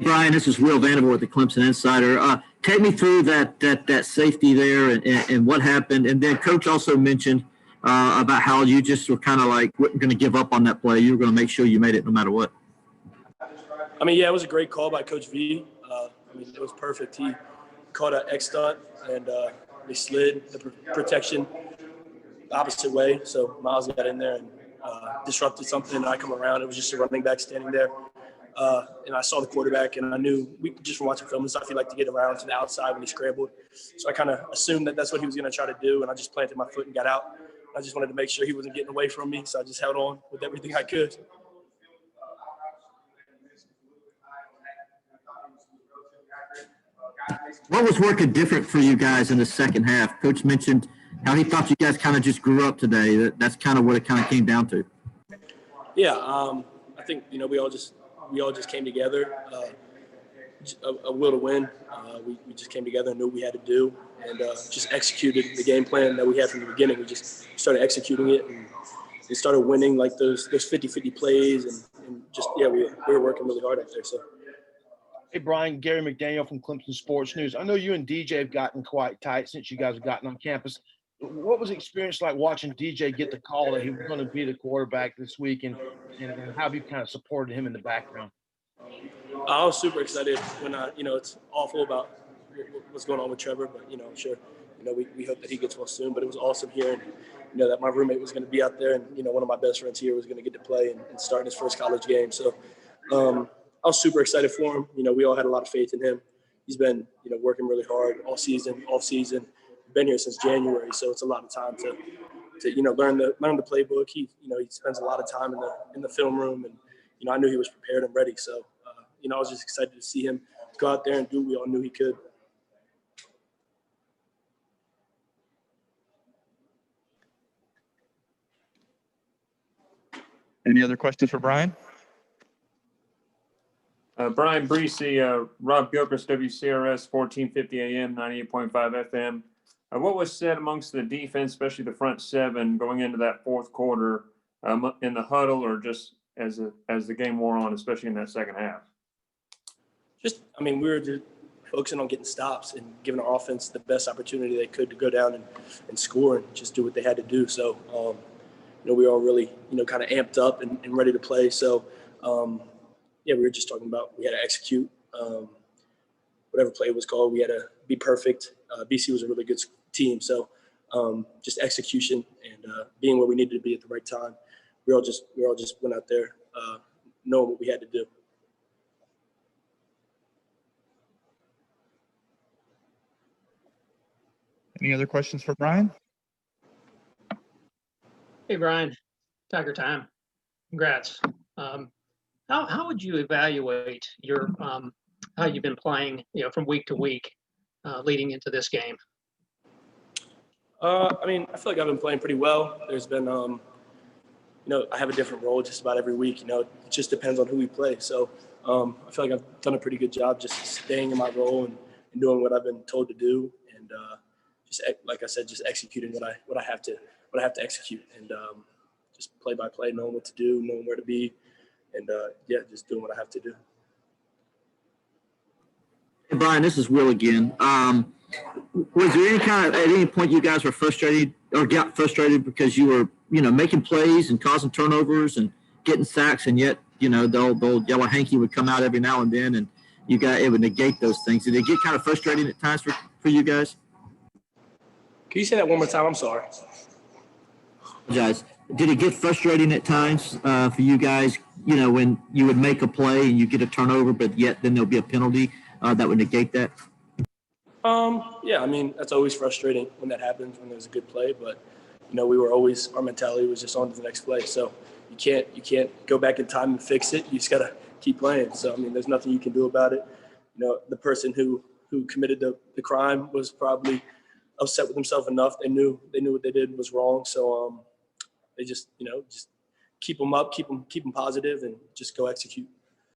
Brian, this is Will Vanderbilt with the Clemson Insider. Take me through that safety there and what happened. And then Coach also mentioned about how you just were kind of like weren't going to give up on that play. You were going to make sure you made it no matter what. I mean, yeah, it was a great call by Coach V. I mean, it was perfect. He caught an X stunt and he slid the protection the opposite way. So Miles got in there and disrupted something. And I come around. It was just a running back standing there. And I saw the quarterback, and I knew just from watching film and stuff, he liked to get around to the outside when he scrambled. So I kind of assumed that that's what he was going to try to do, and I just planted my foot and got out. I just wanted to make sure he wasn't getting away from me, so I just held on with everything I could. What was working different for you guys in the second half? Coach mentioned how he thought you guys kind of just grew up today. That's kind of what it kind of came down to. Yeah, I think we all just came together, a will to win. We just came together and knew what we had to do, and just executed the game plan that we had from the beginning. We just started executing it, and we started winning like those 50-50 plays, and just we were working really hard out there. So. Hey, Brian, Gary McDaniel from Clemson Sports News. I know you and DJ have gotten quite tight since you guys have gotten on campus. What was the experience like watching DJ get the call that he was going to be the quarterback this week, and how have you kind of supported him in the background? I was super excited when it's awful about what's going on with Trevor, but I'm sure we hope that he gets well soon. But it was awesome hearing that my roommate was going to be out there, and one of my best friends here was going to get to play and start his first college game. So I was super excited for him. We all had a lot of faith in him. He's been working really hard all season, off season. Been here since January, so it's a lot of time to learn the playbook. He spends a lot of time in the film room, and I knew he was prepared and ready. So I was just excited to see him go out there and do what we all knew he could. Any other questions for Bryan? Bryan Bresee, Rob Gilchrist, WCRS 1450 AM, 98.5 FM. What was said amongst the defense, especially the front seven, going into that fourth quarter in the huddle, or just as the game wore on, especially in that second half? We were just focusing on getting stops and giving our offense the best opportunity they could to go down and score and just do what they had to do. So, we were all really, kind of amped up and ready to play. So, we were just talking about we had to execute whatever play was called. We had to be perfect. BC was a really good team. So just execution and being where we needed to be at the right time. We all just went out there knowing what we had to do. Any other questions for Bryan? Hey, Bryan, Tiger time. Congrats. How would you evaluate your how you've been playing, from week to week leading into this game? I feel like I've been playing pretty well. There's been, I have a different role just about every week. It just depends on who we play. So I feel like I've done a pretty good job just staying in my role and doing what I've been told to do, and just like I said, just executing what I have to execute, and just play by play, knowing what to do, knowing where to be, and just doing what I have to do. Hey, Bryan, this is Will again. Was there at any point you guys were frustrated or got frustrated because you were, making plays and causing turnovers and getting sacks, and yet, the old yellow hanky would come out every now and then, and it would negate those things? Did it get kind of frustrating at times for you guys? Can you say that one more time? I'm sorry. Guys, did it get frustrating at times for you guys, when you would make a play and you get a turnover, but yet then there'll be a penalty that would negate that? That's always frustrating when that happens, when there's a good play, but our mentality was just on to the next play. So you can't go back in time and fix it. You just got to keep playing. So, there's nothing you can do about it. The person who committed the crime was probably upset with himself enough. They knew what they did was wrong. So, they just keep them up, keep them positive, and just go execute.